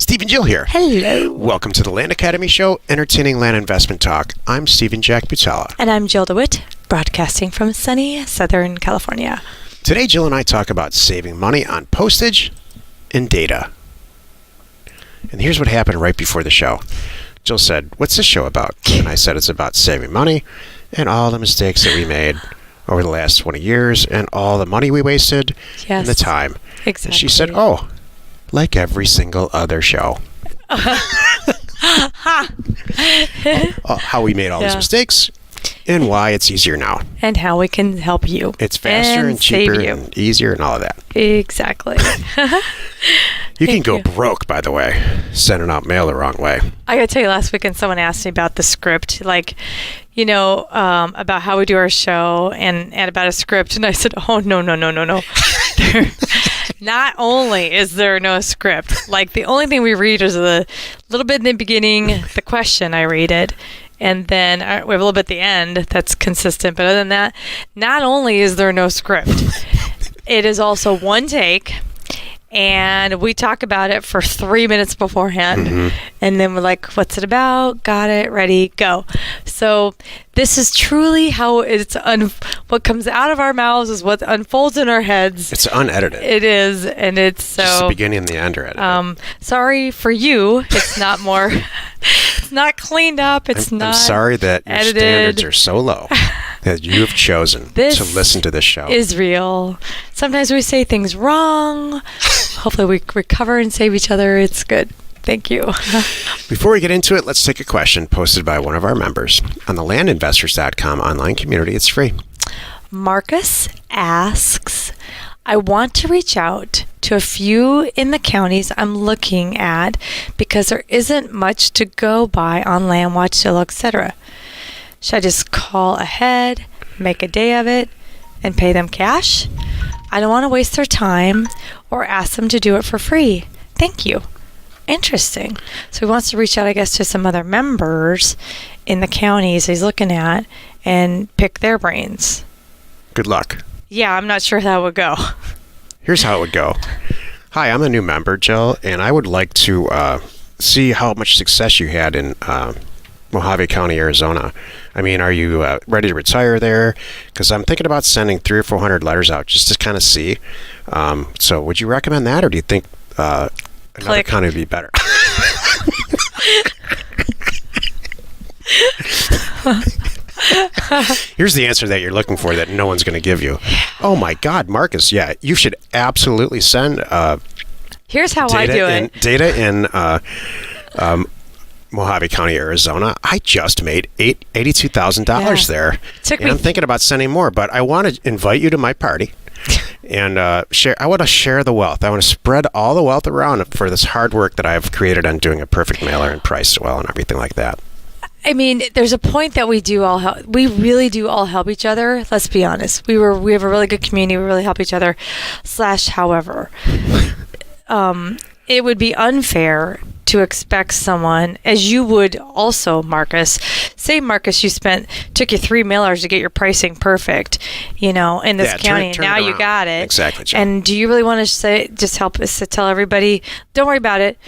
Steve and Jill here. Hello. Welcome to the Land Academy Show, entertaining land investment talk. I'm Stephen Jack Butala. And I'm Jill DeWitt, broadcasting from sunny Southern California. Today, Jill and I talk about saving money on postage and data. And here's what happened right before the show. Jill said, "What's this show about?" And I said, "It's about saving money and all the mistakes that we made over the last 20 years and all the money we wasted and the time." Exactly. And she said, "Oh, like every single other show." How we made all these mistakes and why it's easier now. And how we can help you. It's faster and cheaper and easier and all of that. Exactly. You can go broke, by the way, sending out mail the wrong way. I got to tell you, last weekend someone asked me about the script, about how we do our show and about a script. And I said, oh, no. Not only is there no script, like the only thing we read is a little bit in the beginning, the question, I read it. And then we have a little bit at the end that's consistent. But other than that, not only is there no script, it is also one take. And we talk about it for 3 minutes beforehand. Mm-hmm. And then we're like, what's it about? Got it. Ready. Go. So this is truly how what comes out of our mouths is what unfolds in our heads. It's unedited. It is. And it's so... Just the beginning and the end are edited. Sorry for you. It's not more... It's not cleaned up. I'm sorry that your edited. Standards are so low that you have chosen to listen to this show. Is real. Sometimes we say things wrong. Hopefully we recover and save each other. It's good. Thank you. Before we get into it, let's take a question posted by one of our members on the landinvestors.com online community. It's free. Marcus asks, I want to reach out to a few in the counties I'm looking at because there isn't much to go by on LandWatch, Zillow, etc. Should I just call ahead, make a day of it, and pay them cash? I don't want to waste their time or ask them to do it for free. Thank you. Interesting. So he wants to reach out, I guess, to some other members in the counties he's looking at and pick their brains. Good luck. Yeah, I'm not sure how it would go. Here's how it would go. Hi, I'm a new member, Jill, and I would like to see how much success you had in Mojave County, Arizona. I mean, are you ready to retire there? Because I'm thinking about sending 300 or 400 letters out just to kind of see. So would you recommend that, or do you think another county would be better? Here's the answer that you're looking for that no one's going to give you. Oh my God, Marcus, yeah, you should absolutely send here's how I do it. Data in Mojave County, Arizona. I just made $82,000 there. And I'm thinking about sending more, but I want to invite you to my party and share. I want to share the wealth. I want to spread all the wealth around for this hard work that I've created on doing a perfect mailer and priced well and everything like that. I mean, there's a point that we really do all help each other. Let's be honest. We have a really good community. We really help each other. However, it would be unfair to expect someone, as you would also, Marcus. Say, Marcus, took you 3 mailers to get your pricing perfect, in this county, and now you got it. Exactly, John. And do you really want to just help us to tell everybody, don't worry about it.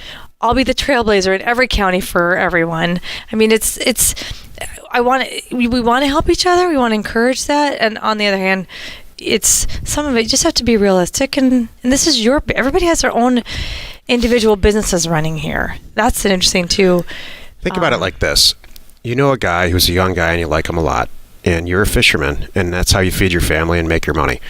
I'll be the trailblazer in every county for everyone. I mean, we want to help each other. We want to encourage that. And on the other hand, it's some of it, you just have to be realistic. And this is everybody has their own individual businesses running here. That's an interesting too. Think about it like this. You know a guy who's a young guy and you like him a lot. And you're a fisherman, and that's how you feed your family and make your money.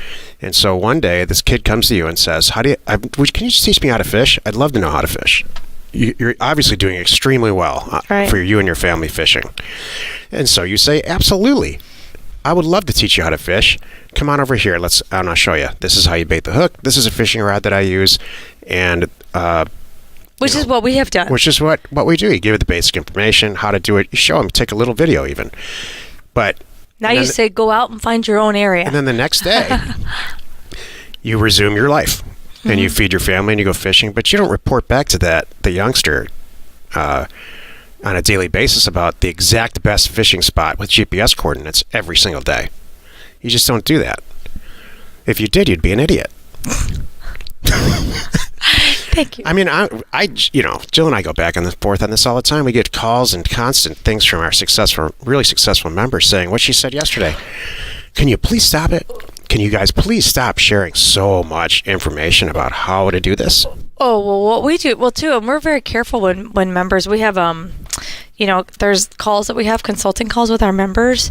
And so one day, this kid comes to you and says, can you just teach me how to fish? I'd love to know how to fish. You're obviously doing extremely well for you and your family fishing. And so you say, absolutely. I would love to teach you how to fish. Come on over here. I'll show you. This is how you bait the hook. This is a fishing rod that I use. And which is what we have done. Which is what we do. You give it the basic information, how to do it. You show them. Take a little video even. But now you say, go out and find your own area. And then the next day, you resume your life. And you feed your family and you go fishing, but you don't report back to the youngster on a daily basis about the exact best fishing spot with GPS coordinates every single day. You just don't do that. If you did, you'd be an idiot. Thank you. I mean, Jill and I go back and forth on this all the time. We get calls and constant things from our really successful members saying what she said yesterday. Can you please stop it? Can you guys please stop sharing so much information about how to do this? Oh, well, what we do, too, and we're very careful when members, we have, there's calls that we have, consulting calls with our members,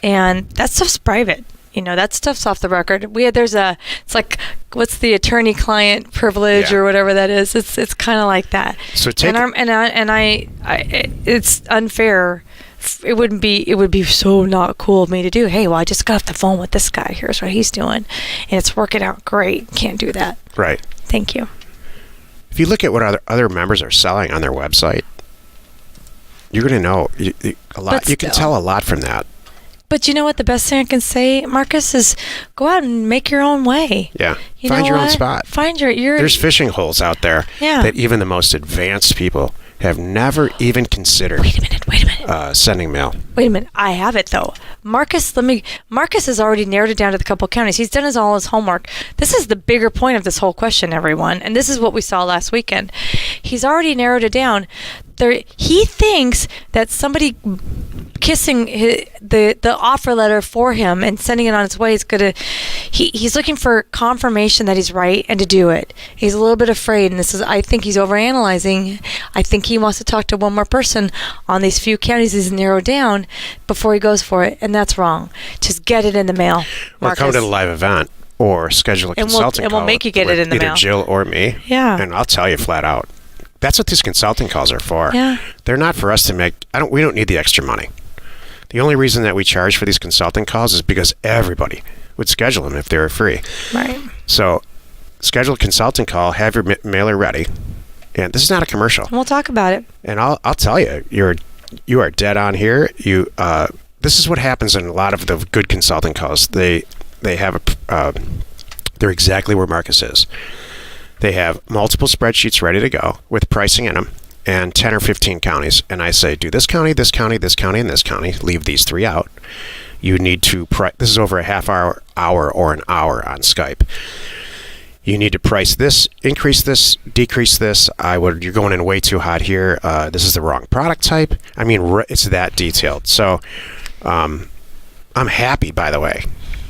and that stuff's private. That stuff's off the record. It's like, what's the attorney-client privilege or whatever that is? It's kind of like that. So it's unfair. It would be so not cool of me to do. Hey, well, I just got off the phone with this guy. Here's what he's doing, and it's working out great. Can't do that. Right. Thank you. If you look at what other members are selling on their website, you're going to know a lot. You can tell a lot from that. But you know what? The best thing I can say, Marcus, is go out and make your own way. Yeah. Find your own spot. There's fishing holes out there that even the most advanced people have never even considered. Wait a minute. Sending mail. Wait a minute. I have it, though. Marcus has already narrowed it down to the couple counties. He's done all his homework. This is the bigger point of this whole question, everyone. And this is what we saw last weekend. He's already narrowed it down. He thinks that somebody kissing the offer letter for him and sending it on its way is he's looking for confirmation that he's right and to do it. He's a little bit afraid, and I think he's overanalyzing. I think he wants to talk to one more person on these few counties he's narrowed down before he goes for it, and that's wrong. Just get it in the mail, Marcus. Or come to the live event or schedule a consulting call. And we'll make you get it in the mail. Either Jill or me. Yeah. And I'll tell you flat out. That's what these consulting calls are for. Yeah. They're not for us to make. We don't need the extra money. The only reason that we charge for these consulting calls is because everybody would schedule them if they were free. Right. So, schedule a consulting call. Have your mailer ready. And this is not a commercial. We'll talk about it. And I'll tell you, you are dead on here. This is what happens in a lot of the good consulting calls. They have they're exactly where Marcus is. They have multiple spreadsheets ready to go with pricing in them and 10 or 15 counties. And I say, do this county, this county, this county, and this county. Leave these three out. You need to this is over a half hour, or an hour on Skype. You need to price this, increase this, decrease this. You're going in way too hot here. This is the wrong product type. I mean, it's that detailed. So I'm happy, by the way,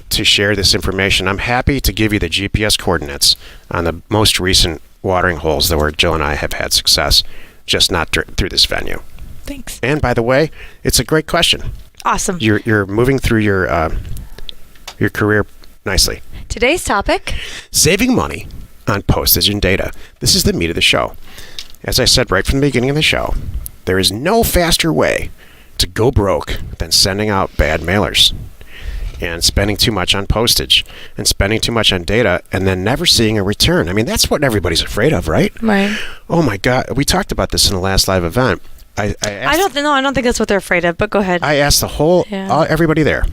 to share this information. I'm happy to give you the GPS coordinates on the most recent watering holes where Jill and I have had success, just not through this venue. Thanks. And by the way, it's a great question. Awesome. You're moving through your career nicely. Today's topic: saving money on postage and data. This is the meat of the show. As I said right from the beginning of the show, there is no faster way to go broke than sending out bad mailers and spending too much on postage and spending too much on data and then never seeing a return. I mean, that's what everybody's afraid of, right? Right. Oh my God. We talked about this in the last live event. I don't think that's what they're afraid of, but go ahead. I asked everybody there,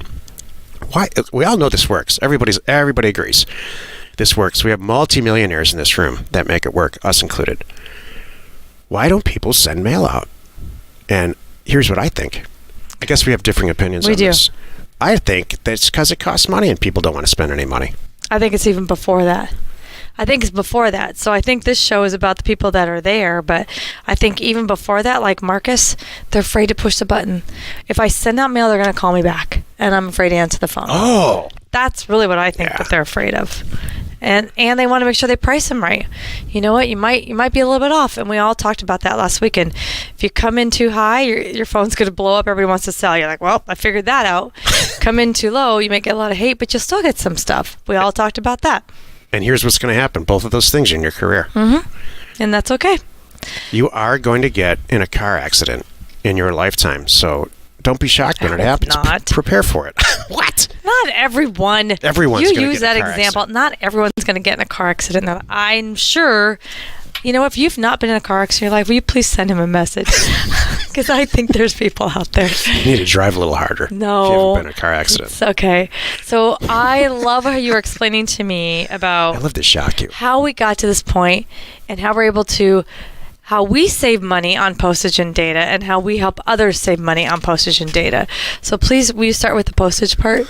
why? We all know this works. Everybody agrees. This works. We have multimillionaires in this room that make it work, us included. Why don't people send mail out? And here's what I think. I guess we have differing opinions on this. I think that's because it costs money and people don't want to spend any money. I think it's even before that. So I think this show is about the people that are there, but I think even before that, like Marcus, they're afraid to push the button. If I send out mail, they're going to call me back, and I'm afraid to answer the phone. Oh. That's really what I think that they're afraid of. And they want to make sure they price them right. You know what? You might be a little bit off, and we all talked about that last weekend. If you come in too high, your phone's going to blow up. Everybody wants to sell. You're like, well, I figured that out. Come in too low, you may get a lot of hate, but you'll still get some stuff. We all talked about that. And here's what's going to happen. Both of those things in your career. Mm-hmm. And that's okay. You are going to get in a car accident in your lifetime. So don't be shocked when it happens. Prepare for it. What? Not everyone. Everyone's going to get in a car accident. You use that example. Not everyone's going to get in a car accident. Now, I'm sure, if you've not been in a car accident in your life, will you please send him a message? Because I think there's people out there. You need to drive a little harder. No. If you haven't been in a car accident. It's okay. So I love how you were explaining to me about... I love to shock you. How we got to this point and how we're able to... How we save money on postage and data and how we help others save money on postage and data. So please, will you start with the postage part?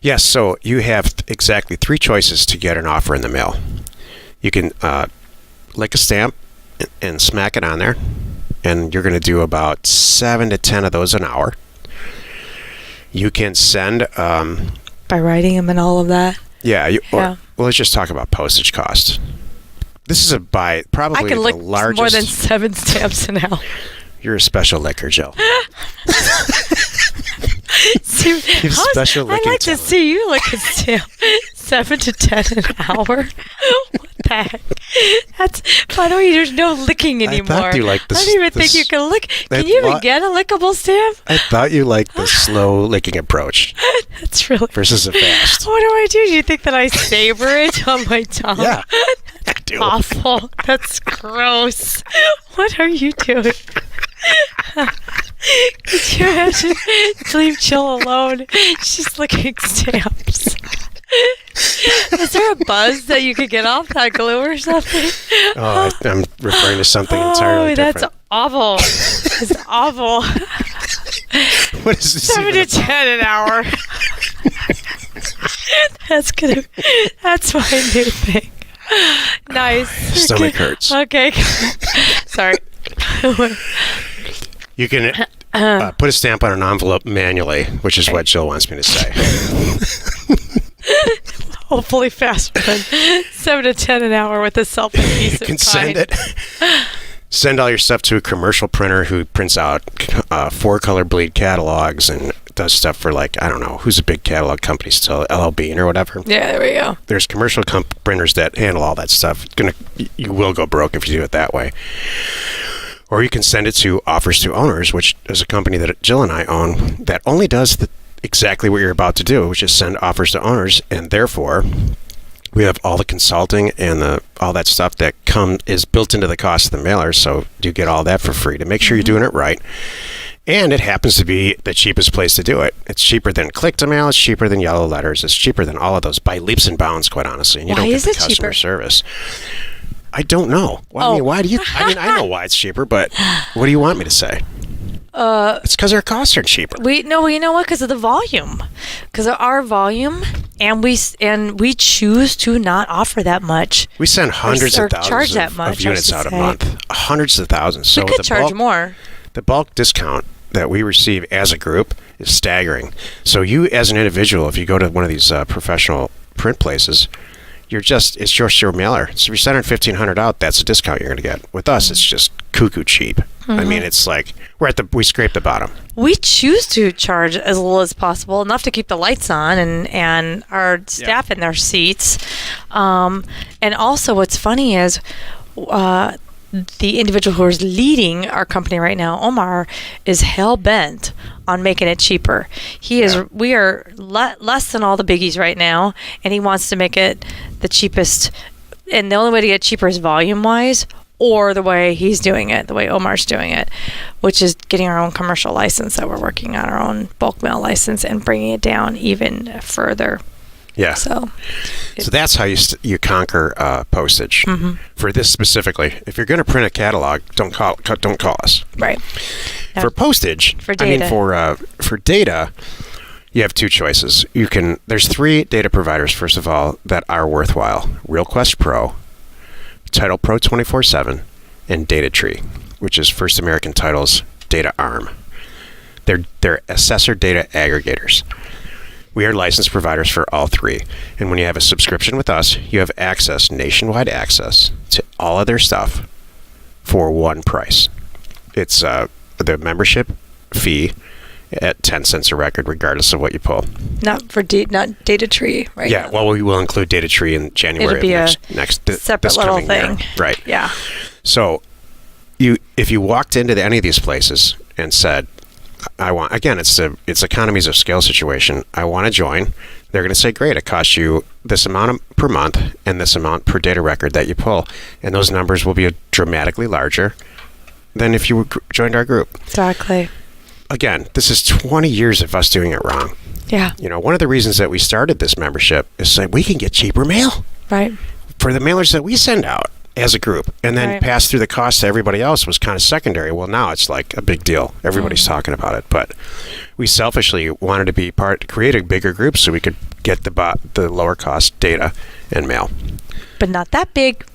Yes. So you have exactly 3 choices to get an offer in the mail. You can lick a stamp and smack it on there, and you're going to do about 7 to 10 of those an hour. You can send by writing them and all of that. Yeah. Well, let's just talk about postage costs. This is probably I can the lick largest. more than 7 stamps an hour. You're a special licker, Jill. See, You have special licking I like to talent. see you lick a stamp 7 to 10 an hour. What the heck? That's, by the way, there's no licking anymore. thought you liked I don't even think you can lick. Can you even get a lickable stamp? I thought you liked the slow licking approach That's really. versus a fast. What do I do? Do you think that I savor it on my tongue? Yeah, I do. Awful. That's gross. What are you doing? Could you imagine? Leave Jill alone. She's licking stamps. Is there a buzz that you could get off that glue or something? Oh, I'm referring to something entirely that's different. awful. It's awful. What is this? 7 even to 10 an hour. That's my new thing. Nice. Stomach hurts. Okay. Sorry. You can put a stamp on an envelope manually, which is what Jill wants me to say. Hopefully faster than 7 to 10 an hour with a self-adhesive You can send it. Send all your stuff to a commercial printer who prints out 4-color bleed catalogs and does stuff for, like, I don't know, who's a big catalog company still, LL Bean or whatever. Yeah, there we go. There's commercial printers that handle all that stuff. You will go broke if you do it that way. Or you can send it to Offers to Owners, which is a company that Jill and I own that only does exactly what you're about to do, which is send offers to owners, and therefore we have all the consulting and all that stuff that is built into the cost of the mailer, so you get all that for free to make sure you're doing it right. And it happens to be the cheapest place to do it. It's cheaper than click-to-mail, it's cheaper than yellow letters, it's cheaper than all of those by leaps and bounds, quite honestly, and you don't get the customer service. I don't know. Well, I mean, why do you? I mean, I know why it's cheaper, but what do you want me to say? It's because our costs are cheaper. You know what? Because of the volume, because of our volume, and we choose to not offer that much. We send hundreds of thousands of units out a month, hundreds of thousands. So we could charge more. The bulk discount that we receive as a group is staggering. So you, as an individual, if you go to one of these professional print places, it's just your mailer. So if you're sending $1,500 out, that's a discount you're going to get. With us, it's just cuckoo cheap. I mean, it's like we scrape the bottom. We choose to charge as little as possible, enough to keep the lights on and our staff in their seats. And also, what's funny is the individual who is leading our company right now, Omar, is hell bent on making it cheaper. We are less than all the biggies right now, and he wants to make it the cheapest. And the only way to get cheaper is volume wise, or the way he's doing it, the way Omar's doing it, which is getting our own commercial license that we're working on, our own bulk mail license, and bringing it down even further. Yeah. So that's how you conquer postage. Mm-hmm. For this specifically, if you're going to print a catalog, don't call us. Right. Yeah. For postage, for data. For data, you have two choices. There's 3 data providers, first of all, that are worthwhile: RealQuest Pro, Title Pro 24/7, and DataTree, which is First American Title's data arm. They're assessor data aggregators. We are licensed providers for all 3. And when you have a subscription with us, you have nationwide access to all of their stuff for one price. It's the membership fee at 10 cents a record, regardless of what you pull. Not DataTree, right? Yeah, well, we will include DataTree in January. It'll be next separate little thing. Year. Right. Yeah. So, if you walked into any of these places and said, it's economies of scale situation, I want to join, they're going to say, great, it costs you this amount per month and this amount per data record that you pull. And those numbers will be dramatically larger than if you joined our group. Exactly. Again, this is 20 years of us doing it wrong. Yeah. One of the reasons that we started this membership is so we can get cheaper mail. Right. For the mailers that we send out as a group, and then pass through the cost to everybody else was kind of secondary. Well, now it's like a big deal. Everybody's talking about it, but we selfishly wanted to create a bigger group so we could get the lower cost data and mail. But not that big.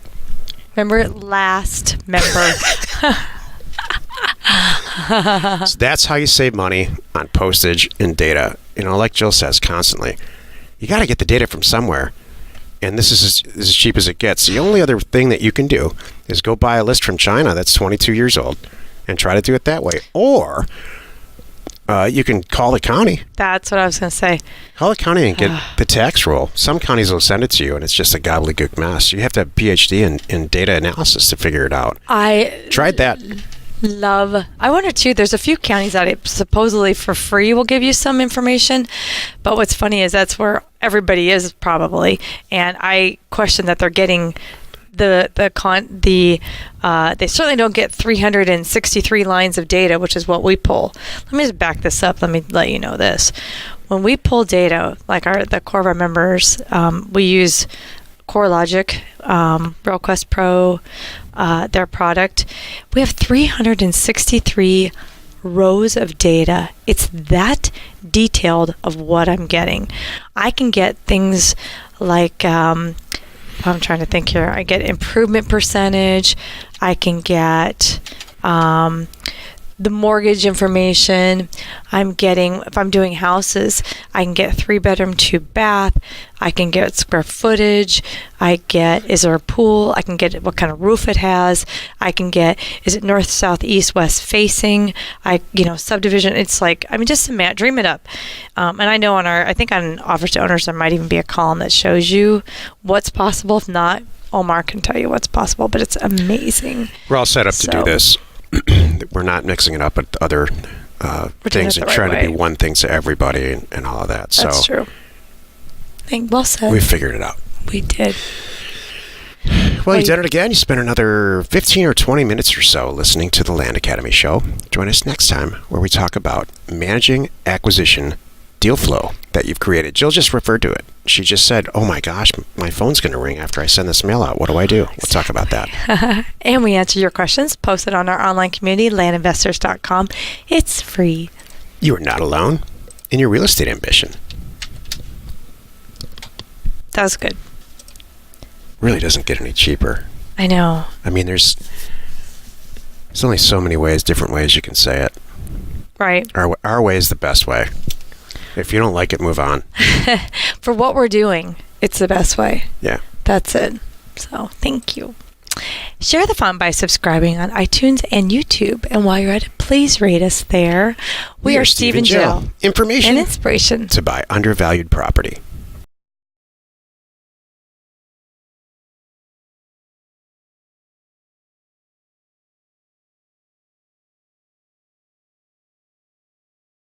Remember, last member. So that's how you save money on postage and data. Like Jill says constantly, you got to get the data from somewhere. And this is as cheap as it gets. The only other thing that you can do is go buy a list from China that's 22 years old and try to do it that way. Or you can call the county. That's what I was going to say. Call the county and get the tax roll. Some counties will send it to you, and it's just a gobbledygook mess. You have to have a PhD in data analysis to figure it out. I tried that. I wonder too, there's a few counties that supposedly for free will give you some information, but what's funny is that's where everybody is probably, and I question that they're getting they certainly don't get 363 lines of data, which is what we pull. Let me just back this up. Let me let you know this. When we pull data, like the core of our members, we use CoreLogic, RealQuest Pro, their product. We have 363 rows of data. It's that detailed of what I'm getting. I can get things like, I'm trying to think here. I get improvement percentage. I can get the mortgage information. I'm getting, if I'm doing houses, I can get 3-bedroom, 2-bath. I can get square footage. I get, is there a pool? I can get what kind of roof it has. I can get, is it north, south, east, west facing? Subdivision. It's like, just dream it up. And I know I think on Offers to Owners, there might even be a column that shows you what's possible. If not, Omar can tell you what's possible, but it's amazing. We're all set up to do this. We're not mixing it up with other things and trying to be one thing to everybody and all of that. That's true. Well said. We figured it out. We did. Well, you did it again. You spent another 15 or 20 minutes or so listening to the Land Academy show. Join us next time where we talk about managing acquisition deal flow that you've created. Jill just referred to it. She just said, oh my gosh, my phone's going to ring after I send this mail out. What do I do? We'll talk about that. And we answer your questions posted on our online community, landinvestors.com. It's free. You are not alone in your real estate ambition. That was good. Really doesn't get any cheaper. I know. There's only so many different ways you can say it. Right. Our way is the best way. If you don't like it, move on. For what we're doing, it's the best way. Yeah. That's it. So, thank you. Share the fun by subscribing on iTunes and YouTube. And while you're at it, please rate us there. We are Steve and Jill. Information and inspiration to buy undervalued property.